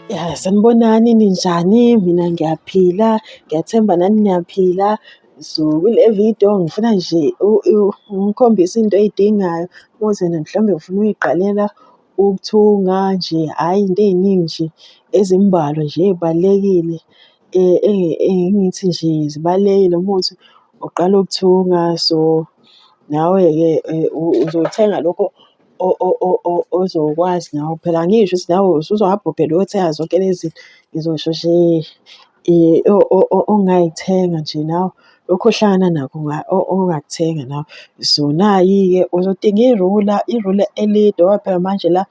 Ya, sanibonani ninjani? Mina ngiyaphila, ngiyathemba nani niyaphila. So, kule video ngifuna nje ngikhombise into ey'dingayo ukuze mhlawumbe ufuna uy'qalela ukuthunga nje, hhayi into ey'ningi nje ezimbalwa nje ey'balulekile engithi nje zibalulekile uma kuwukuthi uqala ukuthunga. So, nawe-ke uzothenga lokho ozokwazi nawe phela angisho ukuthi nawe usuzohamba phela uyothenga zonke lezi zinto. Ngizosho nje ongay'thenga nje nawe lokhu ohlangana nakho ongakuthenga nawe. So, nayi-ke uzodinga irula elide ngoba phela manje la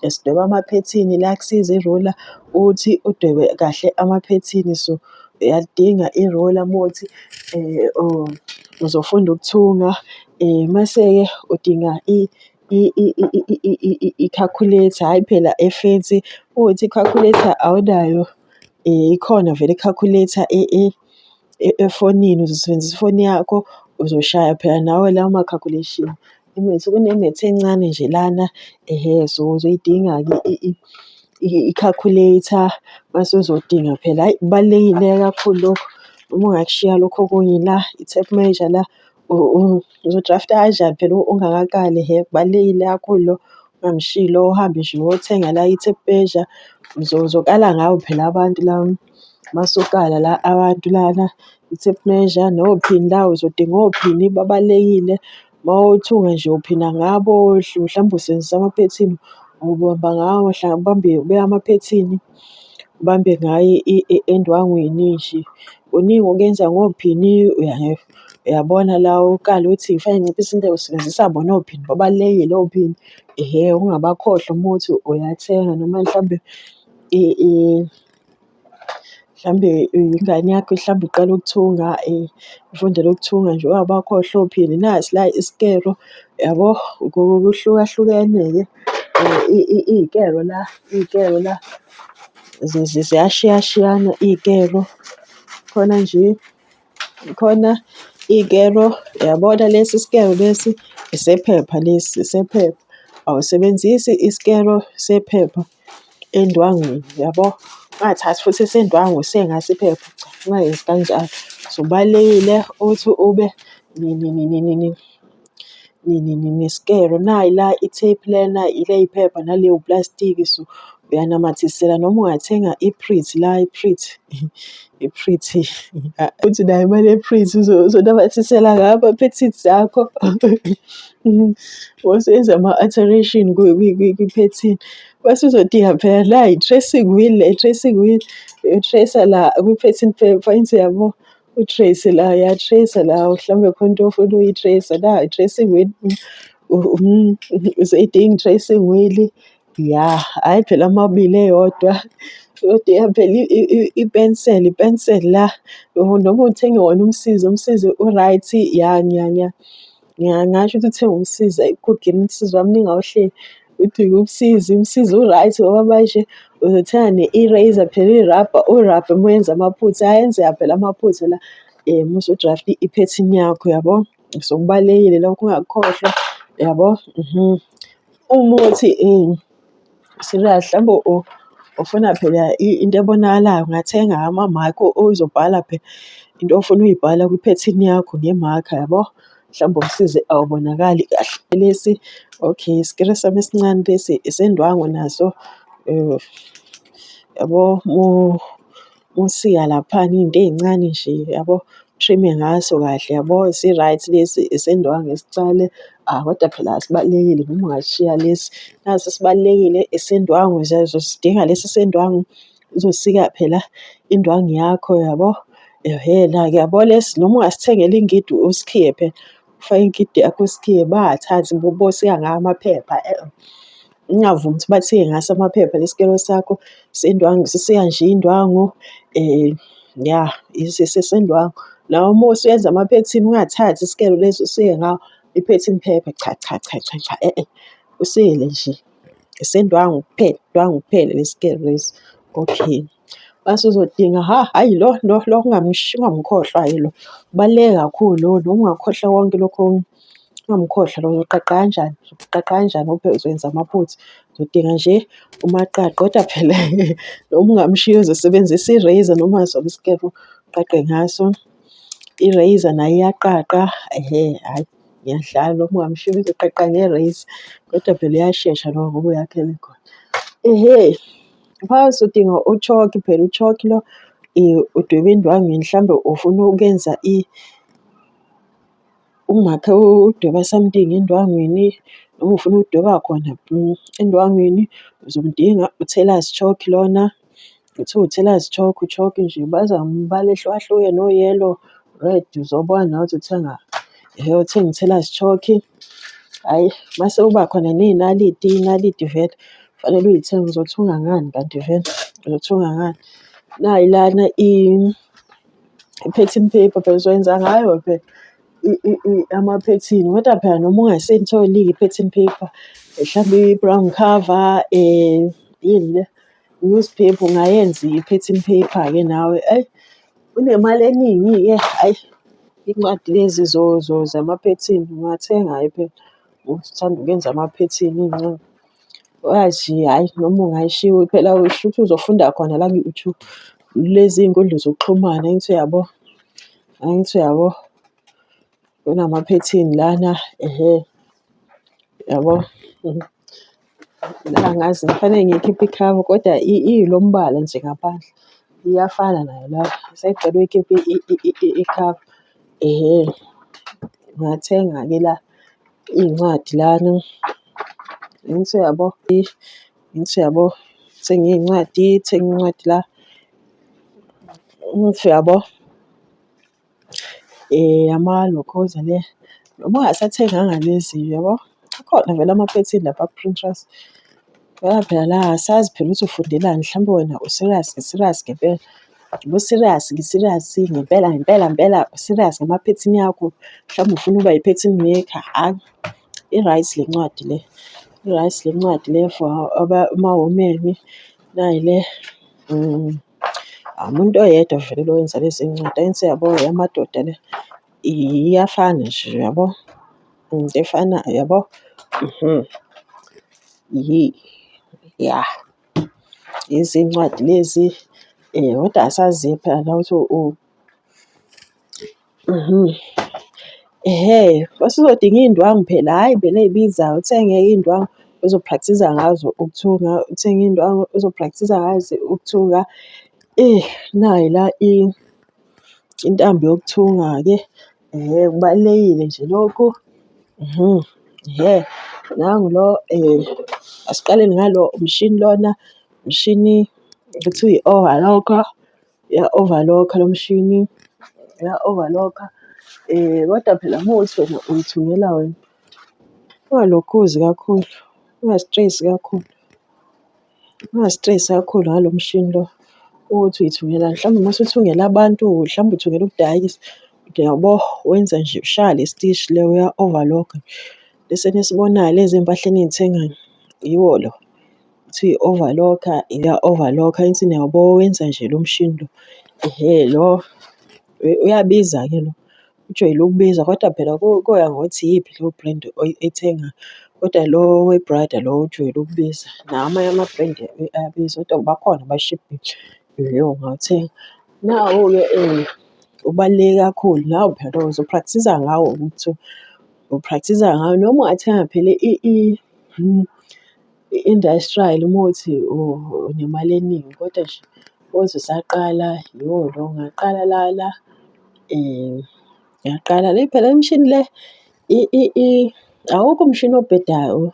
sidweba amaphethini liyakusiza irula ukuthi udwebe kahle amaphethini. So, uyalidinga irula uma kuwukuthi uzofunda ukuthunga. Mase-ke udinga i-calculator, hhayi phela e-fancy. Uma kuwukuthi i-calculator awunayo, ikhona vele i-calculator efonini. Uzosebenzisa ifoni yakho, uzoshaya phela nawe lawo ma-calculation. Kunemethi encane nje lana, so uzoyidinga-ke i-calculator. Mase uzodinga phela, hhayi kubalulekile kakhulu lokhu. Uma ungakushiya lokhu okunye la, i-tape measure la, uzo-draft-a kanjani phela ungakakali kubalulekile kakhulu lokho. Ungamshiyi lo, uhambe nje uyothenga la i-tape measure. Uzokala ngawo phela abantu la, masukala la abantu lana, i-tape measure nophini la, uzodinga ophini babalulekile. Uma uthunga nje uphina ngabo, mhlawumbe usebenzisa amaphethini, ubamba ngawo, ubeke amaphethini, ubambe ngayo endwangwini nje. Kuningi okuyenza ngophini, uyabona la ukale ukuthi kufanele nginciphise intengo, usebenzisa bona ophini babalulekile ophini. Ungabakhohlwa uma kuwukuthi uyathenga noma mhlawumbe mhlawumbe ingane yakho mhlawumbe iqala ukuthunga, ifundela ukuthunga nje ungabakhohlwa ophini. Nasi la isikero, yabo kuhlukahlukene-ke iy'kero la ziyashiyashiyana iy'kero. Khona iy'kero, uyabona lesi isikero lesi esephepha lesi esephepha. Awusebenzisi isikero sephepha endwangweni, yabo. Ungathathi futhi esendwangu usengase iphepha, cha, ungayenzi kanjalo. So, kubalulekile ukuthi ube nesikero. Nayi la i-tape lena, ile yiphepha nale uplastiki. So, uyanamathisela noma ungathenga i-Pritt la, i-Pritt uthi nayo imali ye-Pritt uzonamathisela ngayo amaphethini zakho. Useyenza ama-alteration kwiphethini. Bese uzodinga phela la i-tracing wheel, le tracing wheel uyi-trace-a la kwi-pattern paper yabo. U-trace la, uya-trace-a la, mhlawumbe khona into ofuna uyi-trace-a la i-tracing wheel. Uzoyidinga i-tracing wheel, ya, hhayi phela amabili eyodwa. Uyodinga phela ipenseli la, noma uthenge wona umsizi u-right. Ya, ngingasho ukuthi uthenge umsizi, hhayi kugina umsizi wami ningawuhleli. Udinga umsizi u-right ngoba manje uzothenga ne-eraser phela irabha, urabha uma wenza amaphutha, ayenzeka phela amaphutha la uma usu-draft-a iphethini yakho, yabo. So, kubalulekile lokho ungakukhohlwa, yabo. Uma kuwukuthi serious mhlawumbe ufuna phela into ebonakalayo, ungathenga ama-marker ozobhala phela into ofuna uyibhala kwiphethini yakho nge-marker, yabo. Mhlawumbe umsizi awubonakali kahle lesi, okay, isikero sami esincane lesi esendwangu naso, yabo. Usika laphana iy'nto ey'ncane nje, yabo, u-trim-e ngaso kahle, yabo. Esi-right lesi esendwangu esicale, kodwa phela asibalulekile noma ungasishiya lesi. Nasi esibalulekile esendwangu, uzosidinga lesi esendwangu, uzosika phela indwangu yakho, yabo. Ehhena-ke yabo, lesi noma ungasithengela ingidi usikhiye phela, ufake ingidi yakho usikhiye, bangathathi bosika ngawo amaphepha. Ungavumi ukuthi basike ngaso amaphepha lesikero sakho sendwangu, sisika nje indwangu, ya, sendwangu. Nawe uma usuyenza amaphethini ungathathi isikero lesi usike ngawo i-pattern paper, cha, usikele nje esendwangu kuphela, indwangu kuphela lesikero lesi, okay. Mase uzodinga, hhayi lo ungamkhohlwa-ke lo, ubaluleke kakhulu lo, noma ungakukhohlwa konke lokhu okunye. ungamkhohlwa lo uzoqaqa kanjani, uzoqaqa kanjani uzowenza amaphutha. Uzodinga nje umaqaqi kodwa phela noma ungamshiya uzosebenzisa i-razor noma ngasoba isikebhe uqaqe ngaso. I-razor nayo iyaqaqa, hhayi ngiyadlala noma ungamshiya uzoqaqa nge-razor kodwa phela uyashesha lokho ngoba uyakhela khona. Phakathi udinga u-chalk phela u-chalk lo udweba endwangini mhlambe ufuna ukuyenza umakhe udweba something endwangini noma ufuna ukudweba khona endwangini uzomdinga u-Tellers chalk lona. Kuthiwa u-Tellers chalk, u-chalk nje baza ngombala ehlukahlukene o-yellow, red uzobona nawe ukuthi uthenga uthenga i-Tellers chalk. Hhayi mase kuba khona ney'naliti, iy'naliti vele kufanele uy'thenge. Uzothunga ngani kanti vele uzothunga ngani? Nayi lana i-pattern paper phela uzoyenza ngayo phela amaphethini kodwa phela noma ungasayitholi-ke i-pattern paper mhlambe i-brown cover yini le newspaper ungayenza i-pattern paper-ke nawe. Unemali eningi-ke hhayi iy'ncwadi lezi zamaphethini ungathenga-ke phela ukuthi uthanda ukuyenza amaphethini iy'ncwadi. Wazi hhayi noma ungayishiya phela shuthi uzofunda khona la ku-YouTube. Lezi iy'nkundla zokuxhumana angithi uyabo, angithi uyabo kunamaphethini lana yabo. Angazi kufanele ngiyikhiphe ikhava kodwa ilo mbala nje ngaphandle iyafana nayo la ngisayicela ukuyikhipha ikhava. Ungathenga-ke la iy'ncwadi lana angithi uyabo, angithi uyabo uthenga iy'ncwadi, uthenga incwadi la angithi uyabo. Amalokhoza le noma ungasathenganga lezi yabo akhona vele amaphethini lapha ku-Pinterest. Ngoba phela la asazi phela ukuthi ufundelani mhlawumbe wena u-serious ngempela, u-serious ngempela u-serious ngamaphethini akho. Mhlawumbe ufuna ukuba yi-pattern maker, hhayi i-right le ncwadi le, i-right le ncwadi le for ama-women nayi le. Umuntu oyedwa vele lo owenza lezi ncwadi angithi uyabo eyamadoda le iyafana nje uyabo, into efanayo yabo. Ya lezi ncwadi lezi kodwa asazi phela la ukuthi bese uzodinga iy'ndwangu phela, hhayi vele ey'bizayo. Uthenge-ke iy'ndwangu ozo-practice-a ngazo ukuthunga, uthenge iy'ndwangu ozo-practice-a ngazo ukuthunga. Nayi la intambo yokuthunga-ke kubalulekile nje lokhu. Nangu lo asiqaleni ngalo umshini lona, umshini kuthiwa i-overlocker, iya-overlock-a lo mshini, iya-overlock-a. Kodwa phela uma kuwukuthi wena uy'thungela wena ungalokhuzi kakhulu, unga-stress-i kakhulu, unga-stress-i kakhulu ngalo mshini lo. Uma kuwukuthi uy'thungela mhlawumbe uma usuthungela abantu, mhlawumbe uthungela ukudayisa yabo, wenza nje ushaya le stitch le uya-overlock-a. Lesi enisibonayo lezi ey'mpahleni eniy'thengayo yiwo lo kuthiwa i-overlocker, iya-overlock-a angithi yabo wenza nje lo mshini lo. Lo uyabiza-ke lo ujwayele ukubiza kodwa phela kuya ngokuthi iyiphi leyo brand oyithengayo. Kodwa lo we-Brother lo ujwayele ukubiza. Nawo amanye ama-brand ayabiza kodwa bakhona abashibhile ungawuthenga. Nawo-ke ubaluleke kakhulu nawo phela uzo-practice-a ngawo ukuthi u-practice-a ngawo noma ungathenga phela i-industrial uma kuwukuthi unemali eningi kodwa nje uma kuwukuthi usaqala yiwo lo ungaqala lana ngiyaqala le phela le mishini le awukho umshini obhedayo.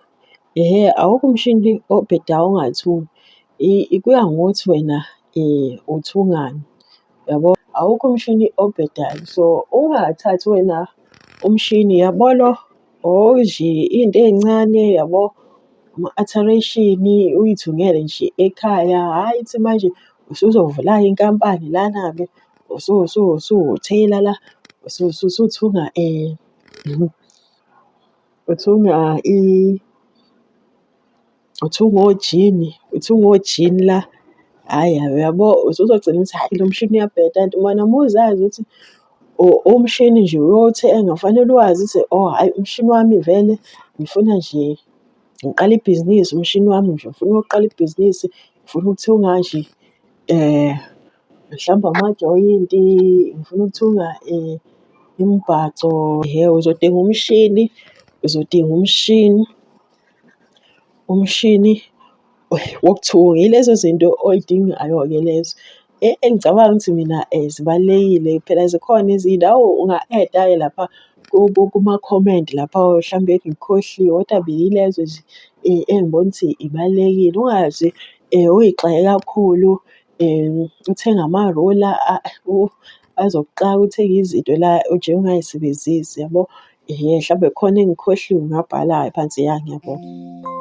Awukho umshini obhedayo ongathungi. Kuya ngokuthi wena uthungani yabo. Awukho umshini obhedayo so ungathathi wena umshini yabo lo nje into ey'ncane yabo, ama-alteration uy'thungele nje ekhaya. Hhayi ukuthi manje usuzovula-ke inkampani lana-ke usu-tailor la usuthunga uthunga ojini la. Hhayi uyabo usuzogcina ukuthi hhayi lo mshini uyabheda kanti wena uma uzazi ukuthi umshini nje uyothenga, kufanele wazi ukuthi oh hhayi umshini wami vele ngifuna nje ngiqale ibhizinisi, umshini wami nje ngifuna ukuqala ibhizinisi, ngifuna ukuthunga nje mhlawumbe amajoyinti, ngifuna ukuthunga imibhaco. Uzodinga umshini, uzodinga umshini wokuthunga. Yilezo zinto oy'dingayo-ke lezo. Engicabanga ukuthi mina zibalulekile phela zikhona izindawo unga-add-a-ke lapha kuma-comment lapha hlambe ngikukhohliwe, kodwa beyilezo nje engibona ukuthi ibalulekile. Ungaze uy'gxeke kakhulu uthenge amarula azokuxaka, uthenge izinto la nje ongay'sebenzisi yabo. Hlambe kukhona engikukhohliwe ngingabhala phansi, ya ngiyabonga.